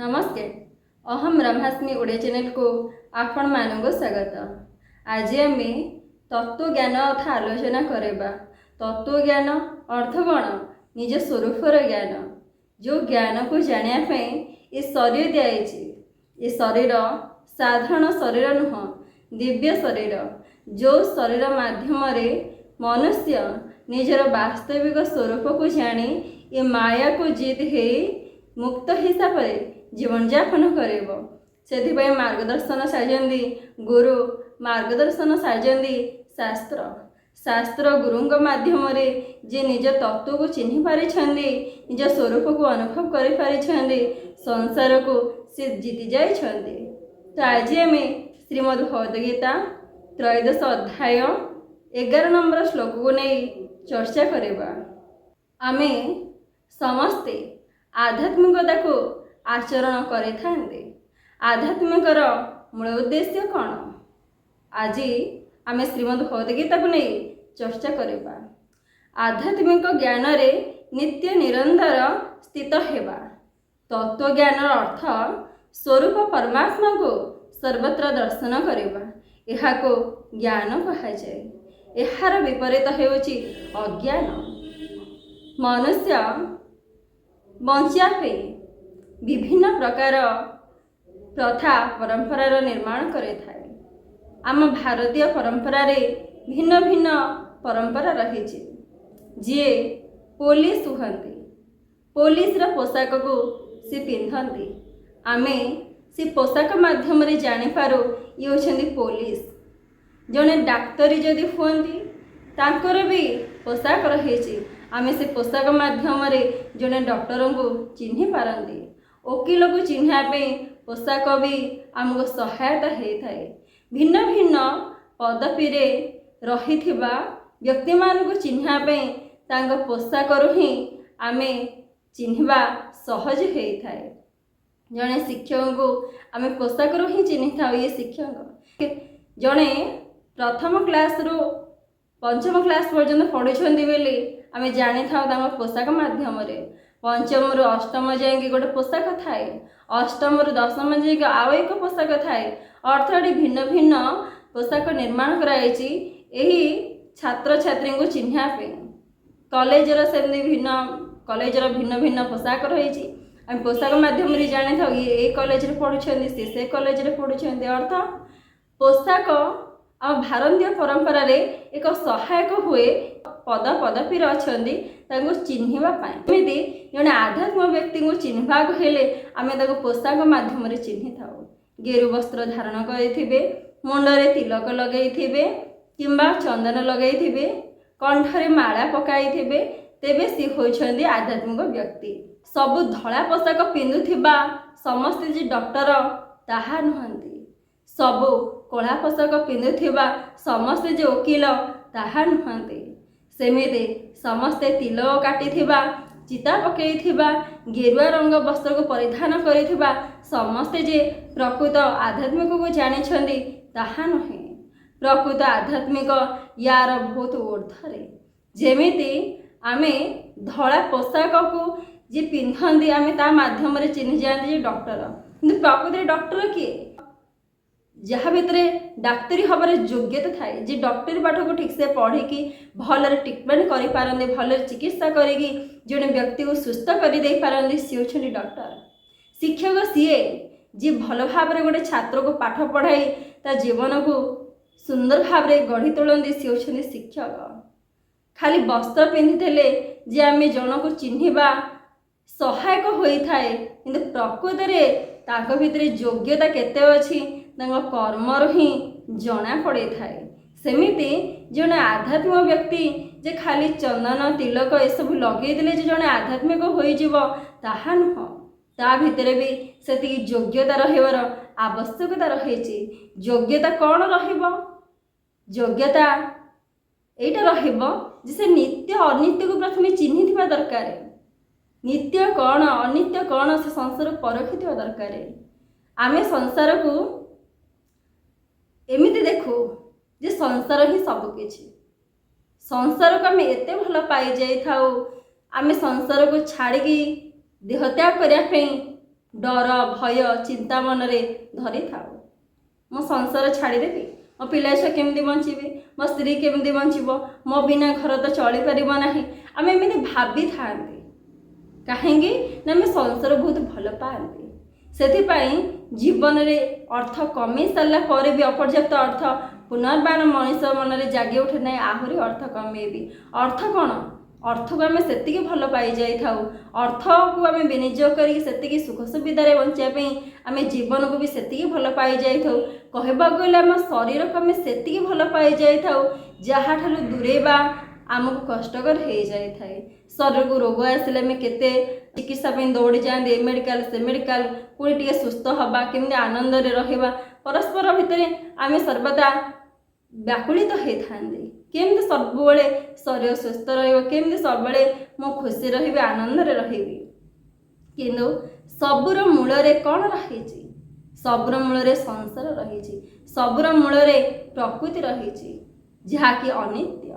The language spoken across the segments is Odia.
नमस्ते। अहम ब्रह्मास्मि ओडिया चैनल को आपण मानक स्वागत। आज आम तत्व ज्ञान अथा आलोचना करवा। तत्व ज्ञान अर्थ कौन? निज स्वरूपर ज्ञान। जो ज्ञान को जानापी ये शरीर दिखाई। ये शरीर साधारण शरीर नुह, दिव्य शरीर। जो शरीर माध्यम मनुष्य निजर वास्तविक स्वरूप को जानी ये माया को जीत है मुक्त हिसाब से जीवन यापन कर मार्गदर्शन साजती गुरु, मार्गदर्शन साजती शास्त्र। शास्त्र गुरु माध्यम जे निज तत्व को चिन्ह पारि, निज स्वरूप को अनुभव कर पारि, संसार को से जीति जाइछन्ति। तो आज आम श्रीमद् भगवद गीता त्रयोदश अध्याय 11 नंबर श्लोक को नहीं चर्चा करवा। आमे समस्ते आध्यात्मिकता को आचरण करें। आध्यात्मिकर मूल उद्देश्य कौन? आज आम श्रीमद् भगवद गीता को नहीं चर्चा करवा। आध्यात्मिक ज्ञान रे नित्य निरंतर स्थित हेबा। तत्व ज्ञान अर्थ स्वरूप परमात्मा को सर्वत्र दर्शन करवा। यह को ज्ञान कहा जाए। यार विपरीत हेउची अज्ञान। मनुष्य बंचापे विभिन्न प्रकार प्रथा परंपरार निर्माण करे थाए। आम भारतीय परंपरा रे भिन्न भिन्न परंपरा रही। जी पुलिस हुहंती, पुलिस रा पोशाक को सी पिंधती। आमे सी पोशाक माध्यम रे जानी पारो ये होछंती पुलिस। जने डाक्तरी जदि हुअंती तांकर भी पोशाक रही। आमे से पोशाक माध्यम रे जने डॉक्टर को चिन्ह पारती। वकील को चिन्हापे पोशाक भी आमको सहायता होता है। भिन्न भिन्न पदवी रे रहिथिबा व्यक्ति मान को चिन्हापे तांको पोशाक ही आमे चिन्हवा सहज होता है। जने शिक्षक को आमे पोशाक ही चिन्ह था। ये शिक्षक जने प्रथम क्लास रु पंचम क्लास पर्यंत पढ़ुछंती बेले आमे जानी था पोशाक माध्यम रे। पंचम रु अष्टम जाए गोटे पोशाक थाए, अष्टम रु दशम जाए आउ एक पोशाक थाए। अर्थात भिन्न भिन्न पोशाक निर्माण कराई छात्र छात्री को चिन्हापे। कॉलेजर सेमती भिन्न कॉलेजर भिन्न भिन्न पोशाक रही। आम पोशाक माध्यम जानी था ये कॉलेज पढ़ुं से कॉलेज पढ़ुं। अर्थ पोशाक आम भारतीय परंपरा रे एक सहायक हुए पद पदवी अच्छा चिन्हवाई। जड़े आध्यात्मिक व्यक्ति को चिन्हवाक हेले आमे पोशाक माध्यम चिन्हि था। गेरु वस्त्र धारण करेंगे, मुंडरे तिलक लगे किंबा चंदन लगे, कंठरे माला पकाई, तेबे सी होइछन्ति आध्यात्मिक व्यक्ति। सबु धड़ा पोशाक पिंधुथिबा समस्ते जे डॉक्टर ताहा नुहंती। सबु कला पोशाक पिंधुथिबा समस्ते जे वकील ताहा नुहंती। सेमिति समस्ते तिलक काटिथिबा, चिता पकईथिबा, गेरुआ रंग वस्त्र को परिधान करिथिबा समस्ते जे प्रकृत आध्यात्मिक को जानिछन्ति ताहा नहे। प्रकृत आध्यात्मिक यार बहुत ऊर्ध्वरे। जेमिति आमे धड़ा पोशाक को जे पिंधंती आमे ता माध्यम रे चिन्ह जाते जे डॉक्टर। किंतु प्रकृत डॉक्टर किए? जहाँ भितर डाक्तरी हबार योग्यता थाए, जे डॉक्टरी पाठ को ठीक से पढ़ी भल ट्रिटमेंट करें, भल चिकित्सा करी जड़े व्यक्ति को सुस्थ कर दे पारती सी होती डॉक्टर। शिक्षक सीए जी भल भाव गोटे छात्र को पाठ पढ़ाई ता जीवन को सुंदर भाव गढ़ी तोलती सी होती शिक्षक। खाली वस्त्र पिंधिले जे आम जन को चिन्हवा सहायक होता है, किंतु प्रकृत में भितर योग्यता केते अच्छी कर्मर ही जना पड़े थाए। सेमिति जड़े आध्यात्मिक व्यक्ति जे खाली चंदन तिलक ये सब लगे जे जड़े आध्यात्मिक होहा नुह। ता भितर भी से योग्यता रहिबार आवश्यकता रही। योग्यता कौन रहिबो? योग्यता एटा रहिबो जे से नित्य अनित्य को प्रथम चिन्हिथिबा दरकार। नित्य कौन अनित्य कौन से संसार परखिथिबा दरकार। आमे संसार को एमिति देखो जे संसार ही सबकिछि। संसार को आम एते भल पाई जाई थाउ, आमे संसार को छाड़ी देहत्याग करने ଡର ଭୟ ଚିନ୍ତା ମନରେ ଧରିଥାଉ। ମୁଁ ସଂସାର ଛାଡ଼ିଦେବି, ମୋ ପିଲା ଛୁଆ କେମିତି ବଞ୍ଚିବେ, ମୋ ସ୍ତ୍ରୀ କେମିତି ବଞ୍ଚିବ, ମୋ ବିନା ଘର ତ ଚଳିପାରିବ ନାହିଁ। ଆମେ ଏମିତି ଭାବିଥାନ୍ତି। କାହିଁକି ନା ଆମେ ସଂସାର ବହୁତ ଭଲ ପାଆନ୍ତି। ସେଥିପାଇଁ ଜୀବନରେ ଅର୍ଥ କମି ସାରିଲା ପରେ ବି ଅପର୍ଯ୍ୟାପ୍ତ ଅର୍ଥ ପୁନର୍ବାର ମଣିଷ ମନରେ ଜାଗି ଉଠେ ନାହିଁ ଆହୁରି ଅର୍ଥ କମେଇବି। ଅର୍ଥ କ'ଣ? ଅର୍ଥକୁ ଆମେ ସେତିକି ଭଲ ପାଇଯାଇଥାଉ, ଅର୍ଥକୁ ଆମେ ବିନିଯୋଗ କରିକି ସେତିକି ସୁଖ ସୁବିଧାରେ ବଞ୍ଚିବା ପାଇଁ ଆମେ ଜୀବନକୁ ବି ସେତିକି ଭଲ ପାଇଯାଇଥାଉ। କହିବାକୁ ଗଲେ ଆମ ଶରୀରକୁ ଆମେ ସେତିକି ଭଲ ପାଇଯାଇଥାଉ ଯାହାଠାରୁ ଦୂରେଇବା ଆମକୁ କଷ୍ଟକର ହେଇଯାଇଥାଏ। ଶରୀରକୁ ରୋଗ ଆସିଲେ ଆମେ କେତେ ଚିକିତ୍ସା ପାଇଁ ଦୌଡ଼ି ଯାଆନ୍ତି, ଏ ମେଡ଼ିକାଲ ସେ ମେଡ଼ିକାଲ, ପୁଣି ଟିକେ ସୁସ୍ଥ ହେବା, କେମିତି ଆନନ୍ଦରେ ରହିବା। ପରସ୍ପର ଭିତରେ ଆମେ ସର୍ବଦା ବ୍ୟାକୁଳିତ ହେଇଥାନ୍ତି, କେମିତି ସବୁବେଳେ ଶରୀର ସୁସ୍ଥ ରହିବ, କେମିତି ସବୁବେଳେ ମୁଁ ଖୁସି ରହିବି, ଆନନ୍ଦରେ ରହିବି। କିନ୍ତୁ ସବୁର ମୂଳରେ କ'ଣ ରହିଛି? ସବୁର ମୂଳରେ ସଂସାର ରହିଛି, ସବୁର ମୂଳରେ ପ୍ରକୃତି ରହିଛି, ଯାହାକି ଅନିତ୍ୟ।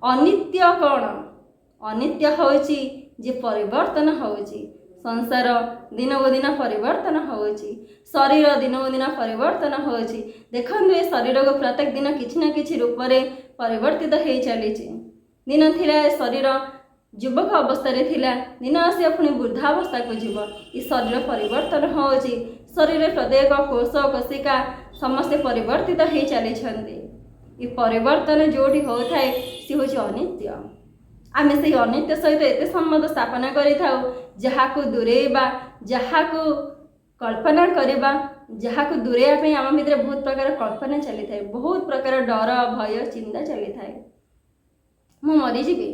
ଅନିତ୍ୟ କ'ଣ? ଅନିତ୍ୟ ହେଉଛି ଯେ ପରିବର୍ତ୍ତନ ହେଉଛି। ସଂସାର ଦିନକୁ ଦିନ ପରିବର୍ତ୍ତନ ହେଉଛି, ଶରୀର ଦିନକୁ ଦିନ ପରିବର୍ତ୍ତନ ହେଉଛି। ଦେଖନ୍ତୁ ଏ ଶରୀରକୁ ପ୍ରତ୍ୟେକ ଦିନ କିଛି ନା କିଛି ରୂପରେ ପରିବର୍ତ୍ତିତ ହେଇ ଚାଲିଛି। ଦିନ ଥିଲା ଏ ଶରୀର ଯୁବକ ଅବସ୍ଥାରେ ଥିଲା, ଦିନ ଆସିବା ପୁଣି ବୃଦ୍ଧାବସ୍ଥାକୁ ଯିବ। ଏ ଶରୀର ପରିବର୍ତ୍ତନ ହେଉଛି, ଶରୀରରେ ପ୍ରତ୍ୟେକ କୋଷ କୋଶିକା ସମସ୍ତେ ପରିବର୍ତ୍ତିତ ହେଇ ଚାଲିଛନ୍ତି। ଏ ପରିବର୍ତ୍ତନ ଯେଉଁଠି ହେଉଥାଏ ସେ ହେଉଛି ଅନିତ୍ୟ। ଆମେ ସେହି ଅନିତ୍ୟ ସହିତ ଏତେ ସମ୍ବନ୍ଧ ସ୍ଥାପନ କରିଥାଉ, ଯାହାକୁ ଦୂରେଇବା, ଯାହାକୁ କଳ୍ପନା କରିବା, ଯାହାକୁ ଦୂରେଇବା ପାଇଁ ଆମ ଭିତରେ ବହୁତ ପ୍ରକାର କଳ୍ପନା ଚାଲିଥାଏ, ବହୁତ ପ୍ରକାର ଡର ଭୟ ଚିନ୍ତା ଚାଲିଥାଏ। ମୁଁ ମରିଯିବି,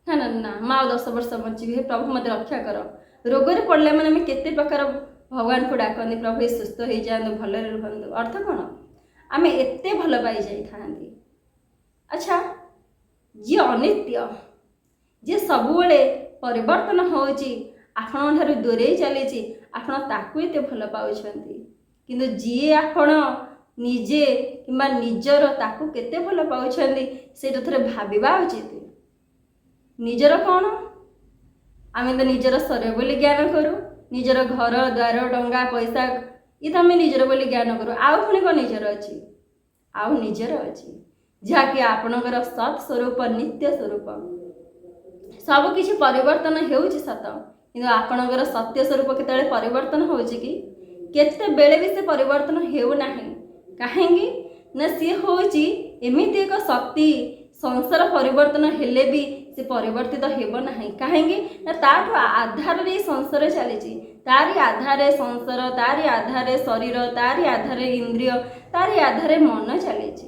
ନା ନା ନା ମୁଁ ଆଉ 10 ବର୍ଷ ବଞ୍ଚିବି, ହେ ପ୍ରଭୁ ମୋତେ ରକ୍ଷା କର। ରୋଗରେ ପଡ଼ିଲେ ମାନେ ଆମେ କେତେ ପ୍ରକାର ଭଗବାନଙ୍କୁ ଡାକନ୍ତି, ପ୍ରଭୁ ଏ ସୁସ୍ଥ ହେଇଯାଆନ୍ତୁ, ଭଲରେ ରୁହନ୍ତୁ। ଅର୍ଥ କ'ଣ? ଆମେ ଏତେ ଭଲ ପାଇଯାଇଥାନ୍ତି। ଆଚ୍ଛା, ଯିଏ ଅନିତ୍ୟ, ଯିଏ ସବୁବେଳେ ପରିବର୍ତ୍ତନ ହେଉଛି, ଆପଣଙ୍କ ଠାରୁ ଦୂରେଇ ଚାଲିଛି, ଆପଣ ତାକୁ ଏତେ ଭଲ ପାଉଛନ୍ତି। କିନ୍ତୁ ଯିଏ ଆପଣ ନିଜେ କିମ୍ବା ନିଜର ତାକୁ କେତେ ଭଲ ପାଉଛନ୍ତି ସେଇଟା ଥରେ ଭାବିବା ଉଚିତ। ନିଜର କ'ଣ? ଆମେ ତ ନିଜର ଶରୀର ବୋଲି ଜ୍ଞାନ କରୁ, ନିଜର ଘର ଦ୍ୱାର ଡଙ୍ଗା ପଇସା ଇଏ ତ ଆମେ ନିଜର ବୋଲି ଜ୍ଞାନ କରୁ। ଆଉ ପୁଣି କ'ଣ ନିଜର ଅଛି? ଆଉ ନିଜର ଅଛି, ଯାହାକି ଆପଣଙ୍କର ସତ୍ ସ୍ୱରୂପ, ନିତ୍ୟ ସ୍ୱରୂପ। ସବୁକିଛି ପରିବର୍ତ୍ତନ ହେଉଛି ସତ, କିନ୍ତୁ ଆପଣଙ୍କର ସତ୍ୟ ସ୍ୱରୂପ କେତେବେଳେ ପରିବର୍ତ୍ତନ ହେଉଛି କି? କେତେବେଳେ ବି ସେ ପରିବର୍ତ୍ତନ ହେଉନାହିଁ। କାହିଁକି ନା ସିଏ ହେଉଛି ଏମିତି ଏକ ଶକ୍ତି, ସଂସାର ପରିବର୍ତ୍ତନ ହେଲେ ବି ସେ ପରିବର୍ତ୍ତିତ ହେବ ନାହିଁ। କାହିଁକି ନା ତାଠୁ ଆଧାରରେ ଏ ସଂସାର ଚାଲିଛି, ତାରି ଆଧାରରେ ସଂସାର, ତାରି ଆଧାରରେ ଶରୀର, ତାରି ଆଧାରରେ ଇନ୍ଦ୍ରିୟ, ତାରି ଆଧାରରେ ମନ ଚାଲିଛି।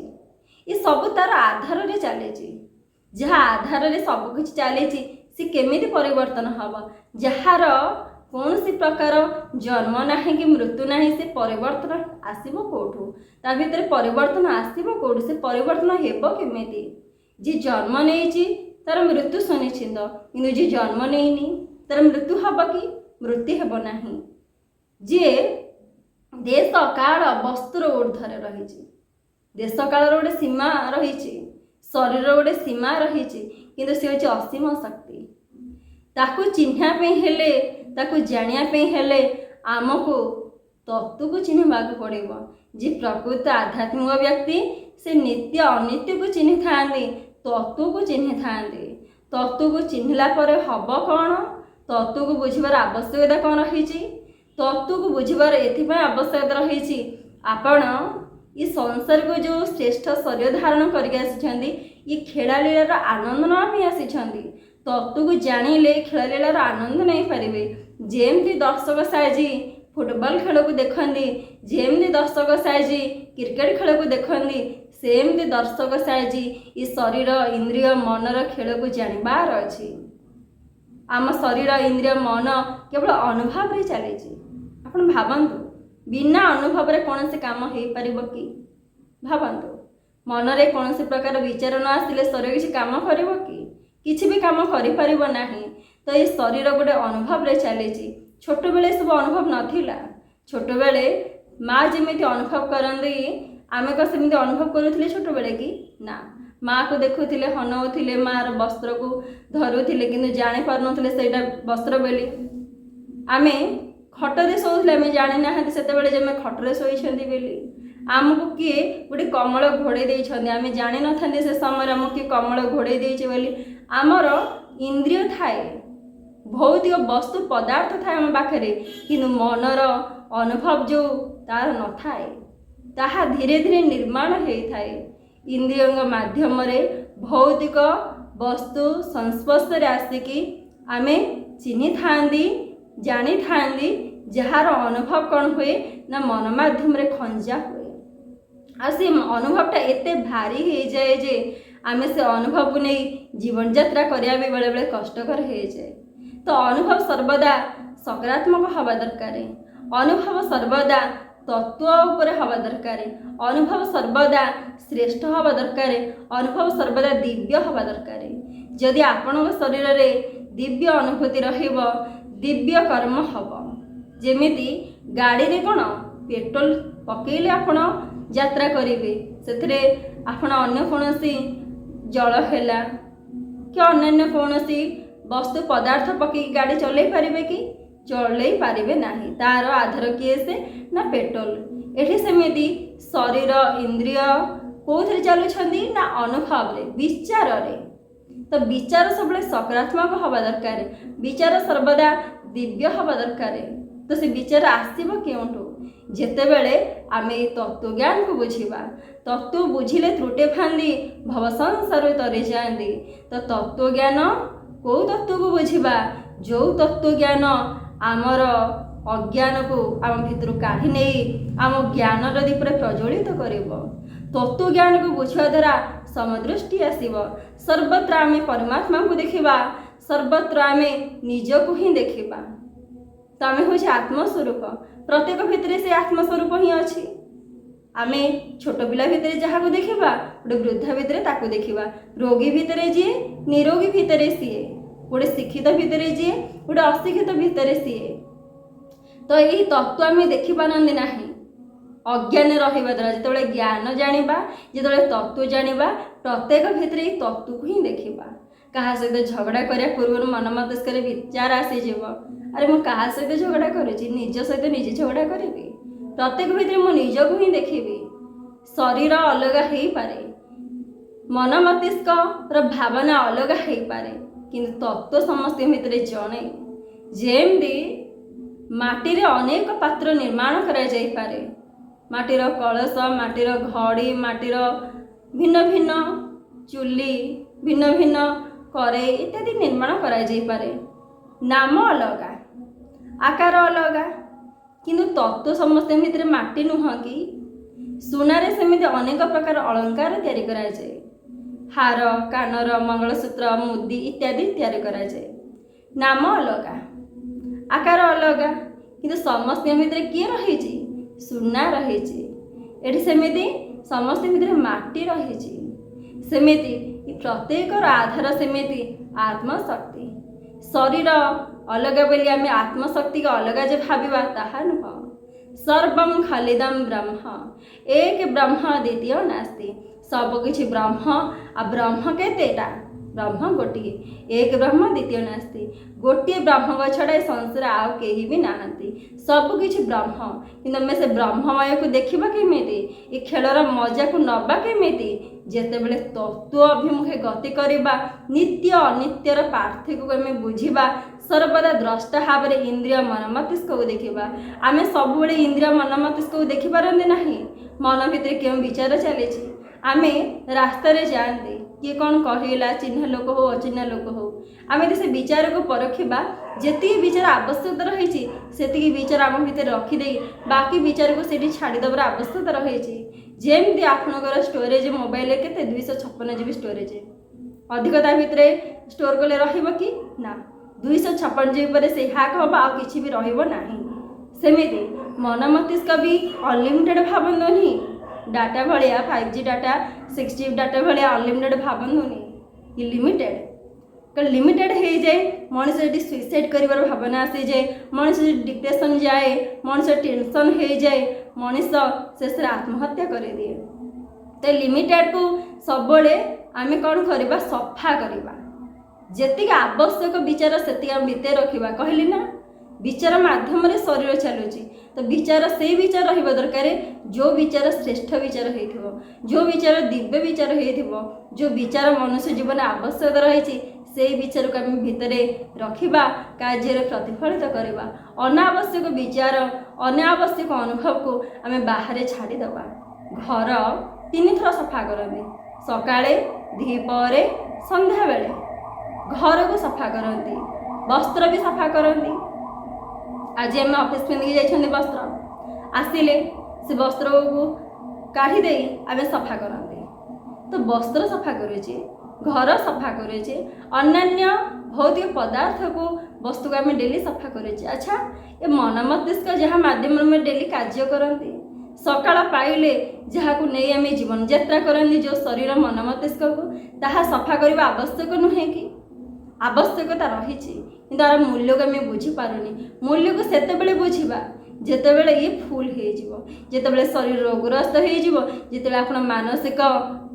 ଏ ସବୁ ତାର ଆଧାରରେ ଚାଲିଛି। ଯାହା ଆଧାରରେ ସବୁକିଛି ଚାଲିଛି ସେ କେମିତି ପରିବର୍ତ୍ତନ ହେବ? ଯାହାର କୌଣସି ପ୍ରକାର ଜନ୍ମ ନାହିଁ କି ମୃତ୍ୟୁ ନାହିଁ, ସେ ପରିବର୍ତ୍ତନ ଆସିବ କେଉଁଠୁ? ତା ଭିତରେ ପରିବର୍ତ୍ତନ ଆସିବ କେଉଁଠୁ? ସେ ପରିବର୍ତ୍ତନ ହେବ କେମିତି? ଯିଏ ଜନ୍ମ ନେଇଛି ତାର ମୃତ୍ୟୁ ସୁନିଶ୍ଚିତ, କିନ୍ତୁ ଯିଏ ଜନ୍ମ ନେଇନି ତାର ମୃତ୍ୟୁ ହେବ କି? ମୃତ୍ୟୁ ହେବ ନାହିଁ। ଯିଏ ଦେଶ କାଳ ବସ୍ତୁର ଊର୍ଦ୍ଧ୍ୱରେ ରହିଛି, ଦେଶ କାଳର ଗୋଟେ ସୀମା ରହିଛି, ଶରୀରର ଗୋଟେ ସୀମା ରହିଛି, କିନ୍ତୁ ସେ ହେଉଛି ଅସୀମ ଶକ୍ତି। ତାକୁ ଚିହ୍ନିବା ପାଇଁ ହେଲେ, ତାକୁ ଜାଣିବା ପାଇଁ ହେଲେ ଆମକୁ ତତ୍ତ୍ୱକୁ ଚିହ୍ନିବାକୁ ପଡ଼ିବ। ଯିଏ ପ୍ରକୃତ ଆଧ୍ୟାତ୍ମିକ ବ୍ୟକ୍ତି ସେ ନିତ୍ୟ ଅନିତ୍ୟକୁ ଚିହ୍ନିଥାନ୍ତି, ତତ୍ତ୍ୱକୁ ଚିହ୍ନିଥାନ୍ତି। ତତ୍ତ୍ୱକୁ ଚିହ୍ନିଲା ପରେ ହେବ କ'ଣ? ତତ୍ତ୍ୱକୁ ବୁଝିବାର ଆବଶ୍ୟକତା କ'ଣ ରହିଛି? ତତ୍ତ୍ୱକୁ ବୁଝିବାର ଏଥିପାଇଁ ଆବଶ୍ୟକତା ରହିଛି, ଆପଣ ଏ ସଂସାରକୁ ଯେଉଁ ଶ୍ରେଷ୍ଠ ଶରୀର ଧାରଣ କରିକି ଆସିଛନ୍ତି, ଏ ଖେଳାଳୀଳାର ଆନନ୍ଦ ନେବା ପାଇଁ ଆସିଛନ୍ତି। ତତ୍ତ୍ୱକୁ ଜାଣିଲେ ଖେଳାଳୀଳାର ଆନନ୍ଦ ନେଇପାରିବେ। ଯେମିତି ଦର୍ଶକ ସାଜି ଫୁଟବଲ ଖେଳକୁ ଦେଖନ୍ତି, ଯେମିତି ଦର୍ଶକ ସାଜି କ୍ରିକେଟ ଖେଳକୁ ଦେଖନ୍ତି, ସେମିତି ଦର୍ଶକ ସାଜି ଏ ଶରୀର ଇନ୍ଦ୍ରିୟ ମନର ଖେଳକୁ ଜାଣିବାର ଅଛି। ଆମ ଶରୀର ଇନ୍ଦ୍ରିୟ ମନ କେବଳ ଅନୁଭବରେ ଚାଲିଛି। ଆପଣ ଭାବନ୍ତୁ, ବିନା ଅନୁଭବରେ କୌଣସି କାମ ହେଇପାରିବ କି? ଭାବନ୍ତୁ, ମନରେ କୌଣସି ପ୍ରକାର ବିଚାର ନ ଆସିଲେ ଶରୀର କିଛି କାମ କରିବ କି? କିଛି ବି କାମ କରିପାରିବ ନାହିଁ। ତ ଏ ଶରୀର ଗୋଟେ ଅନୁଭବରେ ଚାଲିଛି। ଛୋଟବେଳେ ସବୁ ଅନୁଭବ ନଥିଲା। ଛୋଟବେଳେ ମା ଯେମିତି ଅନୁଭବ କରନ୍ତି, ଆମେ କ'ଣ ସେମିତି ଅନୁଭବ କରୁଥିଲେ ଛୋଟବେଳେ କି? ନା, ମାଆକୁ ଦେଖୁଥିଲେ, ହନଉଥିଲେ, ମାଆର ବସ୍ତ୍ରକୁ ଧରୁଥିଲେ, କିନ୍ତୁ ଜାଣିପାରୁନଥିଲେ ସେଇଟା ବସ୍ତ୍ର ବୋଲି। ଆମେ ଖଟରେ ଶୋଉଥିଲେ ଆମେ ଜାଣିନାହାନ୍ତି ସେତେବେଳେ ଯେ ଆମେ ଖଟରେ ଶୋଇଛନ୍ତି ବୋଲି। ଆମକୁ କିଏ ଗୋଟେ କମଳ ଘୋଡ଼େଇ ଦେଇଛନ୍ତି, ଆମେ ଜାଣିନଥାନ୍ତି ସେ ସମୟରେ ଆମକୁ କିଏ କମଳ ଘୋଡ଼େଇ ଦେଇଛି ବୋଲି। ଆମର ଇନ୍ଦ୍ରିୟ ଥାଏ, ଭୌତିକ ବସ୍ତୁ ପଦାର୍ଥ ଥାଏ ଆମ ପାଖରେ, କିନ୍ତୁ ମନର ଅନୁଭବ ଯେଉଁ ତାର ନଥାଏ, ତାହା ଧୀରେ ଧୀରେ ନିର୍ମାଣ ହେଇଥାଏ। ଇନ୍ଦ୍ରିୟଙ୍କ ମାଧ୍ୟମରେ ଭୌତିକ ବସ୍ତୁ ସଂସ୍ପର୍ଶରେ ଆସିକି ଆମେ ଚିହ୍ନିଥାନ୍ତି, ଜାଣିଥାନ୍ତି, ଯାହାର ଅନୁଭବ କ'ଣ ହୁଏ ନା ମନ ମାଧ୍ୟମରେ ଖଞ୍ଜା ହୁଏ। ଆଉ ସେ ଅନୁଭବଟା ଏତେ ଭାରି ହେଇଯାଏ ଯେ ଆମେ ସେ ଅନୁଭବକୁ ନେଇ ଜୀବନଯାତ୍ରା କରିବା ବି ବେଳେବେଳେ କଷ୍ଟକର ହେଇଯାଏ। ତ ଅନୁଭବ ସର୍ବଦା ସକାରାତ୍ମକ ହେବା ଦରକାର, ଅନୁଭବ ସର୍ବଦା ତତ୍ତ୍ୱ ଉପରେ ହେବା ଦରକାର, ଅନୁଭବ ସର୍ବଦା ଶ୍ରେଷ୍ଠ ହେବା ଦରକାର, ଅନୁଭବ ସର୍ବଦା ଦିବ୍ୟ ହେବା ଦରକାର। ଯଦି ଆପଣଙ୍କ ଶରୀରରେ ଦିବ୍ୟ ଅନୁଭୂତି ରହିବ, ଦିବ୍ୟ କର୍ମ ହେବ। ଯେମିତି ଗାଡ଼ିରେ କ'ଣ ପେଟ୍ରୋଲ ପକେଇଲେ ଆପଣ ଯାତ୍ରା କରିବେ, ସେଥିରେ ଆପଣ ଅନ୍ୟ କୌଣସି ଜଳ ହେଲା କି ଅନ୍ୟାନ୍ୟ କୌଣସି ବସ୍ତୁ ପଦାର୍ଥ ପକେଇକି ଗାଡ଼ି ଚଲେଇ ପାରିବେ କି? ଚଲେଇ ପାରିବେ ନାହିଁ। ତାର ଆଧାର କିଏ ସେ ନା ପେଟ୍ରୋଲ। ଏଠି ସେମିତି ଶରୀର ଇନ୍ଦ୍ରିୟ କେଉଁଥିରେ ଚାଲୁଛନ୍ତି ନା ଅନୁଭବରେ, ବିଚାରରେ। ତ ବିଚାର ସବୁବେଳେ ସକାରାତ୍ମକ ହେବା ଦରକାର, ବିଚାର ସର୍ବଦା ଦିବ୍ୟ ହେବା ଦରକାର। ତ ସେ ବିଚାର ଆସିବ କେଉଁଠୁ? ଯେତେବେଳେ ଆମେ ଏ ତତ୍ତ୍ୱଜ୍ଞାନକୁ ବୁଝିବା। ତତ୍ତ୍ୱ ବୁଝିଲେ ତ୍ରୁଟି ଫାନ୍ଦି ଭବ ସଂସାରରୁ ତରି ଯାଆନ୍ତି। ତ ତତ୍ତ୍ୱଜ୍ଞାନ କେଉଁ ତତ୍ତ୍ୱକୁ ବୁଝିବା? ଯେଉଁ ତତ୍ତ୍ୱଜ୍ଞାନ ଆମର ଅଜ୍ଞାନକୁ ଆମ ଭିତରୁ କାଢ଼ି ନେଇ ଆମ ଜ୍ଞାନର ଦୀପରେ ପ୍ରଜ୍ୱଳିତ କରିବ। ତତ୍ତ୍ୱଜ୍ଞାନକୁ ବୁଝିବା ଦ୍ୱାରା ସମଦୃଷ୍ଟି ଆସିବ। ସର୍ବତ୍ର ଆମେ ପରମାତ୍ମାକୁ ଦେଖିବା, ସର୍ବତ୍ର ଆମେ ନିଜକୁ ହିଁ ଦେଖିବା। ତ ଆମେ ହେଉଛି ଆତ୍ମସ୍ୱରୂପ, ପ୍ରତ୍ୟେକ ଭିତରେ ସେ ଆତ୍ମସ୍ୱରୂପ ହିଁ ଅଛି। ଆମେ ଛୋଟ ପିଲା ଭିତରେ ଯାହାକୁ ଦେଖିବା, ଗୋଟେ ବୃଦ୍ଧା ଭିତରେ ତାକୁ ଦେଖିବା, ରୋଗୀ ଭିତରେ ଯିଏ, ନିରୋଗୀ ଭିତରେ ସିଏ, ଗୋଟେ ଶିକ୍ଷିତ ଭିତରେ ଯିଏ, ଗୋଟେ ଅଶିକ୍ଷିତ ଭିତରେ ସିଏ। ତ ଏହି ତତ୍ତ୍ୱ ଆମେ ଦେଖିପାରନ୍ତି ନାହିଁ ଅଜ୍ଞାନ ରହିବା ଦ୍ୱାରା। ଯେତେବେଳେ ଜ୍ଞାନ ଜାଣିବା, ଯେତେବେଳେ ତତ୍ତ୍ୱ ଜାଣିବା, ପ୍ରତ୍ୟେକ ଭିତରେ ଏହି ତତ୍ତ୍ୱକୁ ହିଁ ଦେଖିବା। କାହା ସହିତ ଝଗଡ଼ା କରିବା ପୂର୍ବରୁ ମନ ମସ୍ତିଷ୍କରେ ବିଚାର ଆସିଯିବ, ଆରେ ମୁଁ କାହା ସହିତ ଝଗଡ଼ା କରୁଛି? ନିଜ ସହିତ ନିଜେ ଝଗଡ଼ା କରିବି। ପ୍ରତ୍ୟେକ ଭିତରେ ମୁଁ ନିଜକୁ ହିଁ ଦେଖିବି। ଶରୀର ଅଲଗା ହେଇପାରେ, ମନ ମସ୍ତିଷ୍କର ଭାବନା ଅଲଗା ହେଇପାରେ, କିନ୍ତୁ ତତ୍ତ୍ୱ ସମସ୍ତଙ୍କ ଭିତରେ ଜଣେ। ଯେମିତି ମାଟିରେ ଅନେକ ପାତ୍ର ନିର୍ମାଣ କରାଯାଇପାରେ, ମାଟିର କଳସ, ମାଟିର ଘଡ଼ି, ମାଟିର ଭିନ୍ନ ଭିନ୍ନ ଚୁଲି, ଭିନ୍ନ ଭିନ୍ନ କରେଇ ଇତ୍ୟାଦି ନିର୍ମାଣ କରାଯାଇପାରେ। ନାମ ଅଲଗା, ଆକାର ଅଲଗା, କିନ୍ତୁ ତତ୍ତ୍ୱ ସମସ୍ତଙ୍କ ଭିତରେ ମାଟି ନୁହଁ କି? ସୁନାରେ ସେମିତି ଅନେକ ପ୍ରକାର ଅଳଙ୍କାର ତିଆରି କରାଯାଏ, ହାର, କାନର, ମଙ୍ଗଳସୂତ୍ର, ମୁଦି ଇତ୍ୟାଦି ତିଆରି କରାଯାଏ। ନାମ ଅଲଗା, ଆକାର ଅଲଗା, କିନ୍ତୁ ସମସ୍ତଙ୍କ ଭିତରେ କିଏ ରହିଛି? ସୁନା ରହିଛି। ଏଠି ସେମିତି ସମସ୍ତଙ୍କ ଭିତରେ ମାଟି ରହିଛି। ସେମିତି ପ୍ରତ୍ୟେକର ଆଧାର ସେମିତି ଆତ୍ମଶକ୍ତି। ଶରୀର ଅଲଗା ବୋଲି ଆମେ ଆତ୍ମଶକ୍ତିକୁ ଅଲଗା ଯେ ଭାବିବା ତାହା ନୁହଁ। ସର୍ବଂ ଖଲିଦଂ ବ୍ରହ୍ମ, ଏକ ବ୍ରହ୍ମ ଦ୍ୱିତୀୟ ନାସ୍ତି। ସବୁକିଛି ବ୍ରହ୍ମ, ଆଉ ବ୍ରହ୍ମ କେତେଟା? ବ୍ରହ୍ମ ଗୋଟିଏ, ଏକ ବ୍ରହ୍ମ ଦ୍ୱିତୀୟ ନାସ୍ତି। ଗୋଟିଏ ବ୍ରହ୍ମଙ୍କ ଛଡ଼ା ଏ ସଂସାରରେ ଆଉ କେହି ବି ନାହାନ୍ତି। ସବୁକିଛି ବ୍ରହ୍ମ, କିନ୍ତୁ ଆମେ ସେ ବ୍ରହ୍ମମୟକୁ ଦେଖିବା କେମିତି? ଏ ଖେଳର ମଜାକୁ ନେବା କେମିତି? ଯେତେବେଳେ ତତ୍ତ୍ୱ ଅଭିମୁଖେ ଗତି କରିବା, ନିତ୍ୟ ଅନିତ୍ୟର ପାର୍ଥକ୍ୟକୁ ଆମେ ବୁଝିବା, ସର୍ବଦା ଦ୍ରଷ୍ଟା ଭାବରେ ଇନ୍ଦ୍ରିୟ ମନ ମସ୍ତିଷ୍କକୁ ଦେଖିବା। ଆମେ ସବୁବେଳେ ଇନ୍ଦ୍ରିୟ ମନ ମସ୍ତିଷ୍କକୁ ଦେଖିପାରନ୍ତି ନାହିଁ। ମନ ଭିତରେ କେଉଁ ବିଚାର ଚାଲିଛି? ଆମେ ରାସ୍ତାରେ ଯାଆନ୍ତି, କିଏ କ'ଣ କହିଲା, ଚିହ୍ନା ଲୋକ ହଉ ଅଚିହ୍ନା ଲୋକ ହଉ, ଆମେ ଯଦି ସେ ବିଚାରକୁ ପରଖିବା, ଯେତିକି ବିଚାର ଆବଶ୍ୟକତା ରହିଛି ସେତିକି ବିଚାର ଆମ ଭିତରେ ରଖିଦେଇ ବାକି ବିଚାରକୁ ସେଠି ଛାଡ଼ିଦେବାର ଆବଶ୍ୟକତା ରହିଛି। ଯେମିତି ଆପଣଙ୍କର ଷ୍ଟୋରେଜ ମୋବାଇଲରେ କେତେ 256 GB ଷ୍ଟୋରେଜ, ଅଧିକ ତା ଭିତରେ ଷ୍ଟୋର କଲେ ରହିବ କି? ନା, 256 GB ପରେ ସେ ହ୍ୟାକ୍ ହେବ, ଆଉ କିଛି ବି ରହିବ ନାହିଁ। ସେମିତି ମନ ମସ୍ତିଷ୍କ ବି ଅନଲିମିଟେଡ଼ ଭାବନ୍ତୁନି, ଡାଟା ଭଳିଆ 5G ଡାଟା, 6GB ଡାଟା ଭଳିଆ ଅନଲିମିଟେଡ଼ ଭାବନ୍ତୁନି, ଲିମିଟେଡ଼। କାରଣ ଲିମିଟେଡ଼ ହେଇଯାଏ, ମଣିଷ ଏଠି ସୁଇସାଇଡ଼ କରିବାର ଭାବନା ଆସିଯାଏ, ମଣିଷ ଡିପ୍ରେସନ୍ ଯାଏ, ମଣିଷ ଟେନସନ୍ ହେଇଯାଏ, ମଣିଷ ଶେଷରେ ଆତ୍ମହତ୍ୟା କରିଦିଏ। ତ ଲିମିଟେଡ଼କୁ ସବୁବେଳେ ଆମେ କ'ଣ କରିବା? ସଫା କରିବା। ଯେତିକି ଆବଶ୍ୟକ ବିଚାର ସେତିକି ଆମେ ଭିତରେ ରଖିବା। କହିଲି ନା, विचार माध्यम शरीर चलुची तो विचार से विचार रहिबा दरकार जो विचार श्रेष्ठ विचार होइथिबो जो विचार दिव्य विचार होइथिबो जो विचार मनुष्य जीवन आवश्यक रही से विचार को आम भितरे रखा कार्य प्रतिफलित करवा अनावश्यक विचार अनावश्यक अनुभव को आम बाहर छाड़ीदबा। घर 3 थर सफा करते सकाळे द्विपहरे संध्या बेले घर को सफा करती वस्त्र भी सफा करती। आज आम ऑफिस पिंधिकी जाइछन्ति वस्त्र आसिले से वस्त्र को काढ़ी दे आम सफा करते तो वस्त्र सफा करुचे घर सफा करुचे अन्य भौतिक पदार्थ को वस्तु को आम डेली सफा करुचे। अच्छा ये मन मस्तिष्क जहाँ माध्यम में डेली कार्य करती सकाळ पाइले जहाँ को नहीं आम जीवन यात्रा करती जो शरीर मन मस्तिष्क को ताहा सफा करने आवश्यक नुहे कि आवश्यकता रही कि तार मूल्य को आम बुझीपारुनी मूल्य को सेतेबेले बुझीबा जेतेबेले ये फुल हो जेतेबेले शरीर रोगग्रस्त होते आप मानसिक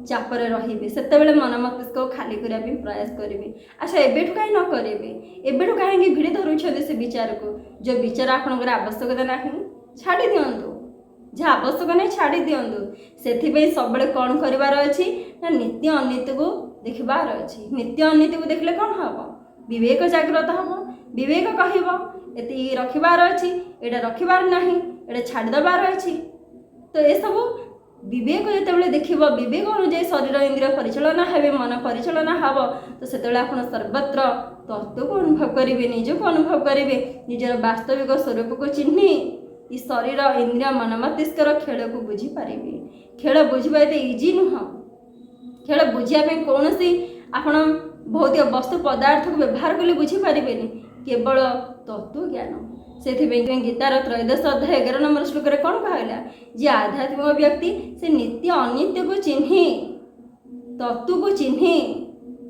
चापरे रहिबे सेतेबेले मन मस्तिष्क को खाली करने प्रयास करेंगे। अच्छा एबेठू कहीं न करेंगे एबेठू कहीं भिड़ी धरुछन्ति से विचार को जो विचार आपंकर आवश्यकता ना छाड़ी दिंतु जहाँ आवश्यक नहीं छाड़ी दिंतु से सब कौन करार अच्छी ना नित्य अनित्य को देखबार अच्छी नित्य अनित्य को देखले कौन हम विवेक जागृत हम विवेक कह ये रखबार अच्छी एटा रखबार ना एटा छाड़देबार अच्छी तो ये सब विवेक जिते देखिए विवेक अनुजाई शरीर इंद्रिय परिचालना हे मन परिचालना हम तो से आप सर्वत्र तत्व को अनुभव करेंगे निजक अनुभव करेंगे निजर वास्तविक स्वरूप को चिन्ह ये शरीर इंद्रिय मन मस्तिष्क खेल को बुझीपारे खेल बुझा ये इजी नुह खेल बुझापी कौन आपण भौतिक वस्तु पदार्थ को व्यवहार कले बुझीपारे केवल तत्व ज्ञान से गीतार 13 अध्याय 11 नंबर श्लोक कौन कहला जे आध्यात्मिक व्यक्ति से नित्य अनित्य को चिन्हे तत्व को चिन्हे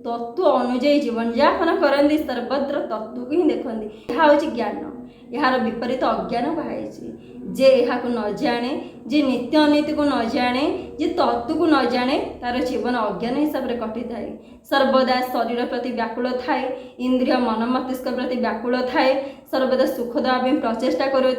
तत्व अनुजाई जीवन यापन करती सर्वत्र तत्व को ही देखती यह हूँ ज्ञान यार विपरीत अज्ञान कहुई जे यहाँ को न जाने जे नित्य अनित्य को न जाने जे तत्व को न जाने तार जीवन अज्ञान हिसाब से कटि थाए सर्वदा शरीर प्रति व्याकुल थाए इंद्रिय मन मस्तिष्क प्रति व्याकुल थाए सर्वदा सुख देवाई प्रचेषा करें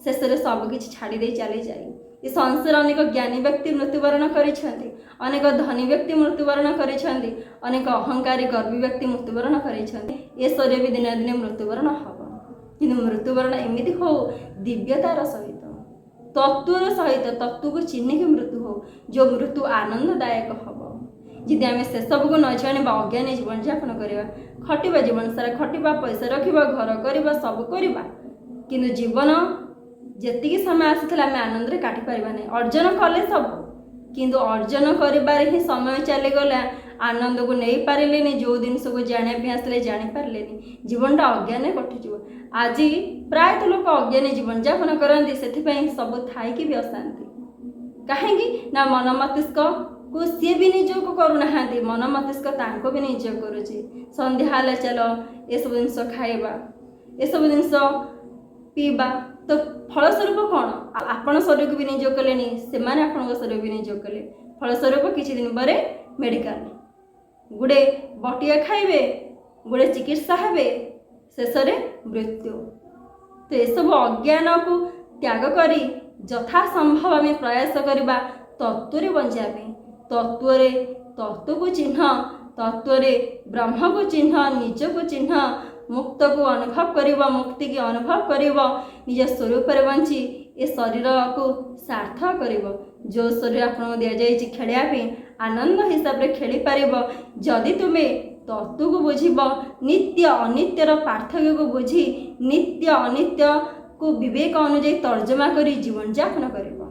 शेष में सबकि छाड़ी दे चली जाए। ये संसार अनेक ज्ञानी व्यक्ति मृत्युवरण करछन्ति अनेक धनी व्यक्ति मृत्युवरण करछन्ति अनेक अहंकारी गर्वी व्यक्ति मृत्युवरण करछन्ति ये शरीर भी दिने दिने मृत्युवरण हम कि मृत्युवरण एमती हो दिव्यतार सहित तत्वर सहित तत्व को चिन्हिक मृत्यु हो जो मृत्यु आनंददायक हम जी आम से सब को न जाना अज्ञानी जीवन यापन करवा खटिबा जीवन सारा खटिबा पैसा रखा घर करवा सब करवा किंतु जीवन जी समय आसाला आम आनंद में काटी पार नहीं अर्जन कले सब किंतु अर्जन कर ही समय चलीगला आनंद को नहीं पारे जो जिनस को जानापी आसले जापारे जीवन टा अज्ञान कटिज आज प्रायतः लोक अज्ञानी जीवन यापन करती से सब थी भी अशांति कहीं ना मन मस्तिष्क को सी भी निजोग करूना मन मस्तिष्क तांको भी निजोग करुचे संध्या हेल्ला चल ये सब जिनस खाइबा ये सब जिनस पीवा तो फलस्वरूप कौन आपण शरीर को भी निजोग कले से आपण शरीर भी निजोग कले फलस्वरूप किसी दिन पर मेडिकल गुड़े बटिया खाइबे गुड़े चिकित्सा हेबे शेष मृत्यु तो ये सब अज्ञान को त्याग करी यथा संभव आम प्रयास करवा तत्व बचापी तत्व को चिन्ह तत्व ब्रह्म को चिन्ह निज को चिन्ह मुक्त को अनुभव करिबा मुक्ति की अनुभव करिबा निज स्वरूप बंची ये शरीर को सार्थक करिबा जो शरीर आपको दि जाए खेलिया आनंद हिसाब से खेली पार जदि तुम्हें तत्व को बुझीब नित्य अनित्यर पार्थक्य को बुझी नित्य अनित्य को विवेक अनुजाई तर्जमा करी जीवन यापन करिब।